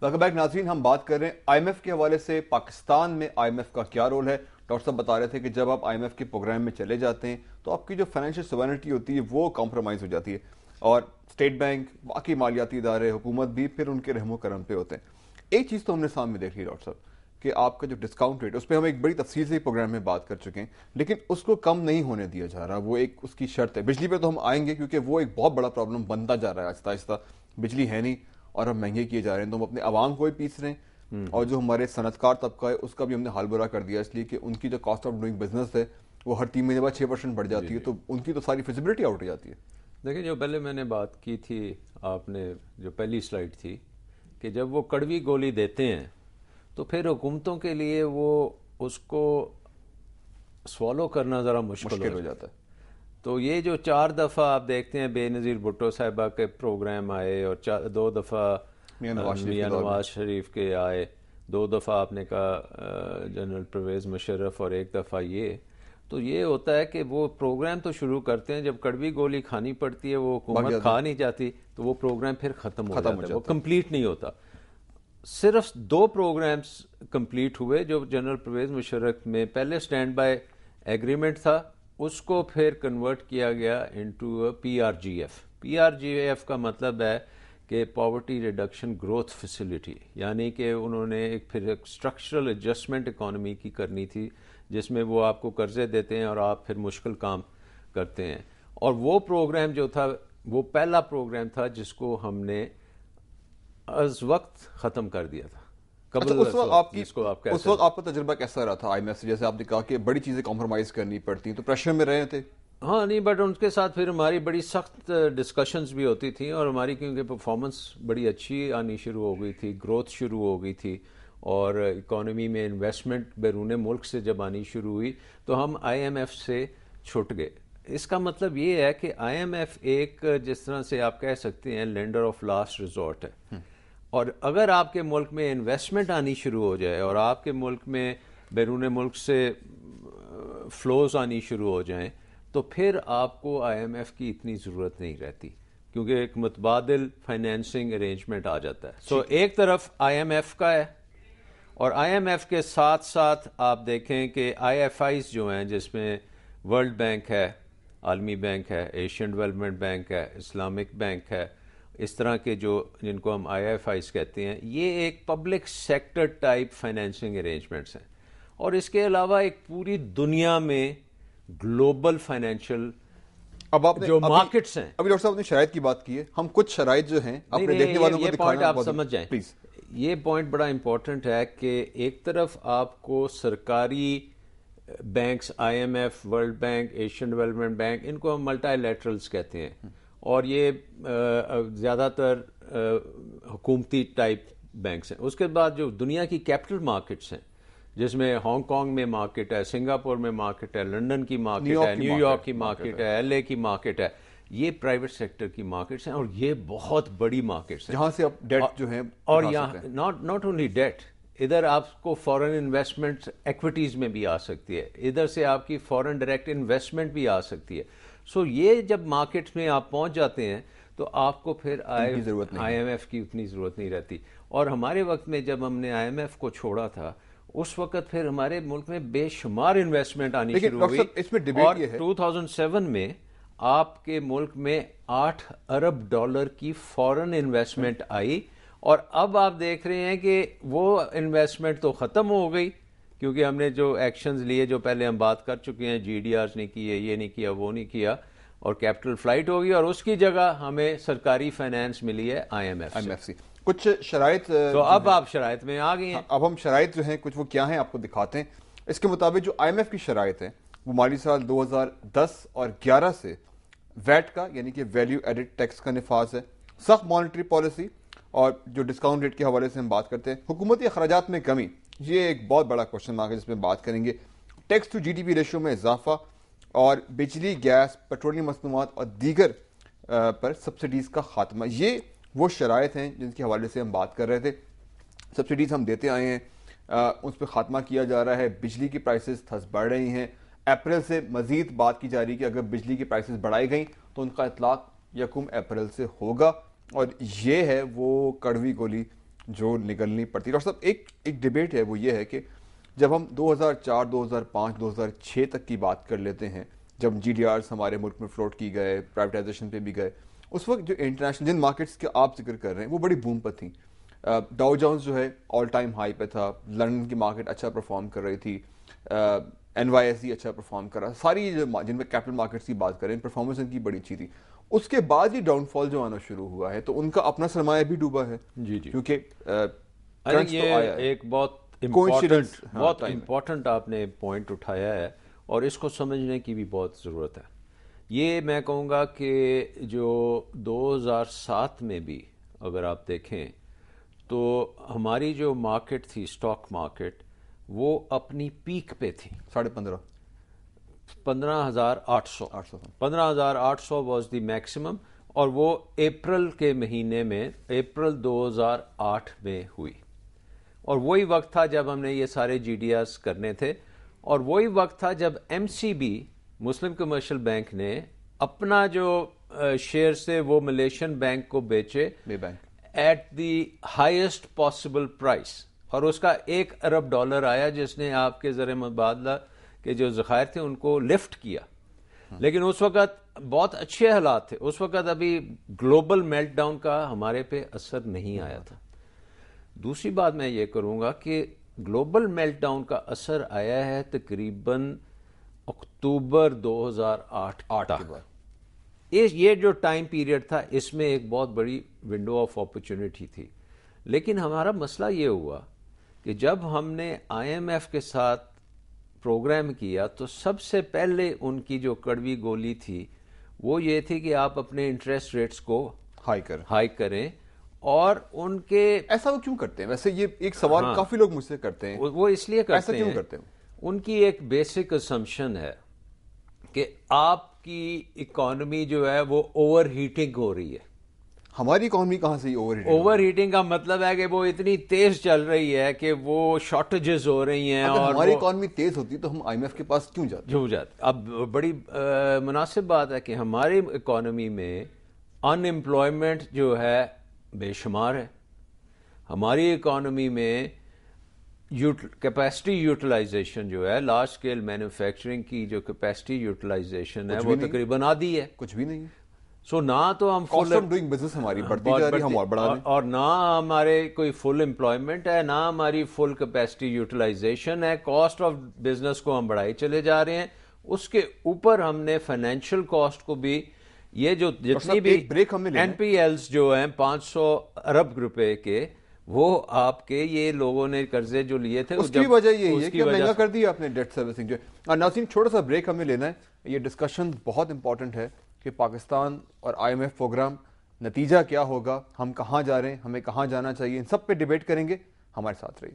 Welcome back ناظرین. ہم بات کر رہے ہیں آئی ایم ایف کے حوالے سے پاکستان میں آئی ایم ایف کا کیا رول ہے. ڈاکٹر صاحب بتا رہے تھے کہ جب آپ آئی ایم ایف کے پروگرام میں چلے جاتے ہیں تو آپ کی جو فائنینشیل سوورنٹی ہوتی ہے وہ کمپرومائز ہو جاتی ہے اور اسٹیٹ بینک باقی مالیاتی ادارے حکومت بھی پھر ان کے رحم و کرم پہ ہوتے ہیں. ایک چیز تو ہم نے سامنے دیکھ لی ڈاکٹر صاحب کہ آپ کا جو ڈسکاؤنٹ ریٹ اس پہ ہم ایک بڑی تفصیل سے پروگرام میں بات کر چکے ہیں لیکن اس کو کم نہیں ہونے دیا جا رہا. وہ ایک اس کی شرط ہے. بجلی پہ تو ہم آئیں گے کیونکہ وہ ایک بہت بڑا پرابلم بنتا جا رہا ہے آہستہ آہستہ. بجلی ہے نہیں اور ہم مہنگے کیے جا رہے ہیں تو ہم اپنے عوام کو بھی پیس رہے ہیں اور جو ہمارے صنعت کار طبقہ ہے اس کا بھی ہم نے حال برا کر دیا اس لیے کہ ان کی جو کاسٹ آف ڈوئنگ بزنس ہے وہ ہر 3 مہینے بعد 6% بڑھ جاتی ہے تو ان کی تو ساری فیزیبلٹی آؤٹ ہو جاتی ہے. دیکھیں جو پہلے میں نے بات کی تھی آپ نے جو پہلی سلائیڈ تھی کہ جب وہ کڑوی گولی دیتے ہیں تو پھر حکومتوں کے لیے وہ اس کو سوالو کرنا ذرا مشکل ہو جاتا ہے. تو یہ جو 4 دفعہ آپ دیکھتے ہیں بے نظیر بھٹو صاحبہ کے پروگرام آئے اور 2 دفعہ میاں نواز شریف کے آئے, 2 دفعہ آپ نے کہا جنرل پرویز مشرف اور 1 دفعہ یہ, تو یہ ہوتا ہے کہ وہ پروگرام تو شروع کرتے ہیں جب کڑوی گولی کھانی پڑتی ہے وہ حکومت کھا نہیں جاتی تو وہ پروگرام پھر ختم ہو جاتا ہے, وہ کمپلیٹ نہیں ہوتا. صرف 2 پروگرامز کمپلیٹ ہوئے جو جنرل پرویز مشرف میں پہلے سٹینڈ بائی ایگریمنٹ تھا اس کو پھر کنورٹ کیا گیا into P R G F. P R G F کا مطلب ہے کہ پاورٹی ریڈکشن گروتھ فیسلٹی, یعنی کہ انہوں نے پھر ایک اسٹرکچرل ایڈجسٹمنٹ اکانومی کی کرنی تھی جس میں وہ آپ کو قرضے دیتے ہیں اور آپ پھر مشکل کام کرتے ہیں. اور وہ پروگرام جو تھا وہ پہلا پروگرام تھا جس کو ہم نے از وقت ختم کر دیا تھا. اس وقت آپ کا تجربہ کیسا رہا تھا آئی ایم ایف سے؟ جیسے آپ نے کہا کہ بڑی چیزیں کمپرومائز کرنی پڑتی ہیں تو پریشر میں رہے تھے. ہاں نہیں, بٹ ان کے ساتھ پھر ہماری بڑی سخت ڈسکشنز بھی ہوتی تھیں اور ہماری کیونکہ پرفارمنس بڑی اچھی آنی شروع ہو گئی تھی, گروتھ شروع ہو گئی تھی اور اکانومی میں انویسٹمنٹ بیرون ملک سے جب آنی شروع ہوئی تو ہم آئی ایم ایف سے چھٹ گئے. اس کا مطلب یہ ہے کہ آئی ایم ایف ایک جس طرح سے آپ کہہ سکتے ہیں لینڈر آف لاسٹ ریزورٹ ہے, اور اگر آپ کے ملک میں انویسٹمنٹ آنی شروع ہو جائے اور آپ کے ملک میں بیرون ملک سے فلوز آنی شروع ہو جائیں تو پھر آپ کو آئی ایم ایف کی اتنی ضرورت نہیں رہتی کیونکہ ایک متبادل فائنینسنگ ارینجمنٹ آ جاتا ہے. سو ایک طرف آئی ایم ایف کا ہے اور آئی ایم ایف کے ساتھ ساتھ آپ دیکھیں کہ آئی ایف آئیز جو ہیں جس میں ورلڈ بینک ہے, عالمی بینک ہے, ایشین ڈیولپمنٹ بینک ہے, اسلامک بینک ہے, اس طرح کے جو جن کو ہم آئی ایف آئیز کہتے ہیں, یہ ایک public sector type financing arrangements ہیں. اور اس کے علاوہ ایک پوری دنیا میں گلوبل فائنینشیل جو مارکیٹس ہیں. ابھی ڈاکٹر صاحب نے شرائط کی بات کی ہے, ہم کچھ شرائط جو ہیں اپنے دیکھنے والوں کو دکھانا آپ سمجھ جائیں پلیز. یہ پوائنٹ بڑا امپورٹنٹ ہے کہ ایک طرف آپ کو سرکاری banks I M F, World Bank, Asian Development Bank, ان کو ہم ملٹی لیٹرلز کہتے ہیں اور یہ زیادہ تر حکومتی ٹائپ بینکس ہیں. اس کے بعد جو دنیا کی کیپٹل مارکیٹس ہیں جس میں ہانگ کانگ میں مارکیٹ ہے, سنگاپور میں مارکیٹ ہے, لنڈن کی مارکیٹ ہے, نیو یارک کی مارکیٹ ہے, ایل اے کی مارکیٹ ہے, یہ پرائیویٹ سیکٹر کی مارکیٹس ہیں اور یہ بہت بڑی مارکیٹس ہیں جہاں سے اب ڈیٹ جو ہے اور یہاں ناٹ اونلی ڈیٹ, ادھر آپ کو فورن انویسٹمنٹ ایکویٹیز میں بھی آ سکتی ہے, ادھر سے آپ کی فورن ڈائریکٹ انویسٹمنٹ بھی آ سکتی ہے. سو یہ جب مارکیٹس میں آپ پہنچ جاتے ہیں تو آپ کو پھر آئی ایم ایف کی اتنی ضرورت نہیں رہتی. اور ہمارے وقت میں جب ہم نے آئی ایم ایف کو چھوڑا تھا اس وقت پھر ہمارے ملک میں بے شمار انویسٹمنٹ آنی شروع ہوئی اور 2007 میں آپ کے ملک میں $8 ارب کی فورن انویسٹمنٹ آئی اور اب آپ دیکھ رہے ہیں کہ وہ انویسٹمنٹ تو ختم ہو گئی کیونکہ ہم نے جو ایکشنز لیے جو پہلے ہم بات کر چکے ہیں, جی ڈی آرز نہیں کیے, یہ نہیں کیا, وہ نہیں کیا, اور کیپٹل فلائٹ ہوگی اور اس کی جگہ ہمیں سرکاری فائنینس ملی ہے آئی ایم ایف سے. کچھ شرائط تو اب آپ شرائط میں آ گئے ہیں. اب ہم شرائط جو ہیں کچھ وہ کیا ہیں آپ کو دکھاتے ہیں. اس کے مطابق جو آئی ایم ایف کی شرائط ہیں وہ مالی سال 2010 اور 11 سے ویٹ کا یعنی کہ ویلیو ایڈڈ ٹیکس کا نفاذ ہے, سخت مانیٹری پالیسی اور جو ڈسکاؤنٹ ریٹ کے حوالے سے ہم بات کرتے ہیں, حکومتی اخراجات میں کمی, یہ ایک بہت بڑا کوشچن مارک ہے جس میں بات کریں گے, tax to G D P ratio میں اضافہ اور بجلی, گیس, پیٹرولیم مصنوعات اور دیگر پر سبسڈیز کا خاتمہ. یہ وہ شرائط ہیں جن کے حوالے سے ہم بات کر رہے تھے. سبسڈیز ہم دیتے آئے ہیں, اس پہ خاتمہ کیا جا رہا ہے. بجلی کی پرائسز تھس بڑھ رہی ہیں. اپریل سے مزید بات کی جا رہی ہے کہ اگر بجلی کی پرائسز بڑھائی گئیں تو ان کا اطلاق 1 اپریل سے ہوگا, اور یہ ہے وہ کڑوی گولی جو نگلنی پڑتی ہے. ڈاکٹر صاحب ایک ڈبیٹ ہے, وہ یہ ہے کہ جب ہم 2004 2005 2006 تک کی بات کر لیتے ہیں, جب جی ڈی آرز ہمارے ملک میں فلوٹ کی گئے, پرائیویٹائزیشن پہ بھی گئے, اس وقت جو انٹرنیشنل جن مارکیٹس کے آپ ذکر کر رہے ہیں وہ بڑی بوم پر تھیں. ڈاؤ جونز جو ہے آل ٹائم ہائی پہ تھا, لندن کی مارکیٹ اچھا پرفارم کر رہی تھی, NYSE اچھا پرفارم کر رہا, ساری جن میں کیپٹل مارکیٹس کی بات کریں پرفارمنس ان کی بڑی اچھی تھی. اس کے بعد ہی ڈاؤن فال جو آنا شروع ہوا ہے, تو ان کا اپنا سرمایہ بھی ڈوبا ہے. جی جی, کیونکہ یہ ایک بہت امپورٹنٹ آپ نے پوائنٹ اٹھایا ہے, اور اس کو سمجھنے کی بھی بہت ضرورت ہے. یہ میں کہوں گا کہ جو 2007 میں بھی اگر آپ دیکھیں تو ہماری جو مارکیٹ تھی, اسٹاک مارکیٹ, وہ اپنی پیک پہ تھی. 15,800 15,800 واز دی میکسیمم, اور وہ اپریل کے مہینے میں, اپریل 2008 میں ہوئی. اور وہی وقت تھا جب ہم نے یہ سارے جی ڈی آرز کرنے تھے, اور وہی وقت تھا جب MCB مسلم کمرشل بینک نے اپنا جو شیئر سے وہ ملیشین بینک کو بیچے at the highest possible price, اور اس کا $1 ارب آیا, جس نے آپ کے زر مبادلہ کے جو ذخائر تھے ان کو لفٹ کیا. لیکن اس وقت بہت اچھے حالات تھے, اس وقت ابھی گلوبل میلٹ ڈاؤن کا ہمارے پہ اثر نہیں آیا تھا. دوسری بات میں یہ کروں گا کہ گلوبل میلٹ ڈاؤن کا اثر آیا ہے تقریباً اکتوبر 2008 تک. یہ جو ٹائم پیریڈ تھا, اس میں ایک بہت بڑی ونڈو آف اپرچونٹی تھی. لیکن ہمارا مسئلہ یہ ہوا کہ جب ہم نے IMF کے ساتھ پروگرام کیا تو سب سے پہلے ان کی جو کڑوی گولی تھی وہ یہ تھی کہ آپ اپنے انٹرسٹ ریٹس کو ہائی کریں. اور ان کے ایسا وہ کیوں کرتے ہیں؟ ویسے یہ ایک سوال کافی لوگ مجھ سے کرتے ہیں, وہ اس لیے کرتے ہیں, ایسا کیوں کرتے ہیں؟ ان کی ایک بیسک اسمپشن ہے کہ آپ کی اکانومی جو ہے وہ اوور ہیٹنگ ہو رہی ہے. ہماری اکانومی کہاں سے اوور ہیٹنگ کا مطلب ہے کہ وہ اتنی تیز چل رہی ہے کہ وہ شارٹیجز ہو رہی ہیں. اور ہماری اکانومی تیز ہوتی تو ہم IMF کے پاس کیوں جاتے؟ اب بڑی مناسب بات ہے کہ ہماری اکانومی میں ان امپلائمنٹ جو ہے بے شمار ہے. ہماری اکانومی میں کیپیسٹی یوٹیلائزیشن جو ہے, لارج اسکیل مینوفیکچرنگ کی جو کیپیسٹی یوٹیلائزیشن ہے وہ تقریباً آدھی ہے. کچھ بھی نہیں. سو نہ تو ہم کاسٹ آف ڈوئنگ بزنس ہماری بڑھتی جا رہی ہے, ہم اور بڑھا رہے ہیں, اور نہ ہمارے کوئی فل امپلائمنٹ ہے, نہ ہماری فل کیپیسٹی یوٹیلائزیشن ہے. کاسٹ آف بزنس کو ہم بڑھائی چلے جا رہے ہیں. اس کے اوپر ہم نے فائنینشیل کاسٹ کو بھی, یہ جو جتنی بھی NPLs جو ہیں 500 ارب روپے کے, وہ آپ کے یہ لوگوں نے قرضے جو لیے تھے اس کی وجہ یہی ہے کہ مہنگا کر دیا آپ نے ڈیٹ سروسنگ جو ہے. ناظرین چھوٹا سا بریک ہمیں لینا ہے. یہ ڈسکشن بہت امپورٹنٹ ہے کہ پاکستان اور IMF پروگرام نتیجہ کیا ہوگا, ہم کہاں جا رہے ہیں, ہمیں کہاں جانا چاہیے, ان سب پہ ڈیبیٹ کریں گے. ہمارے ساتھ رہیے.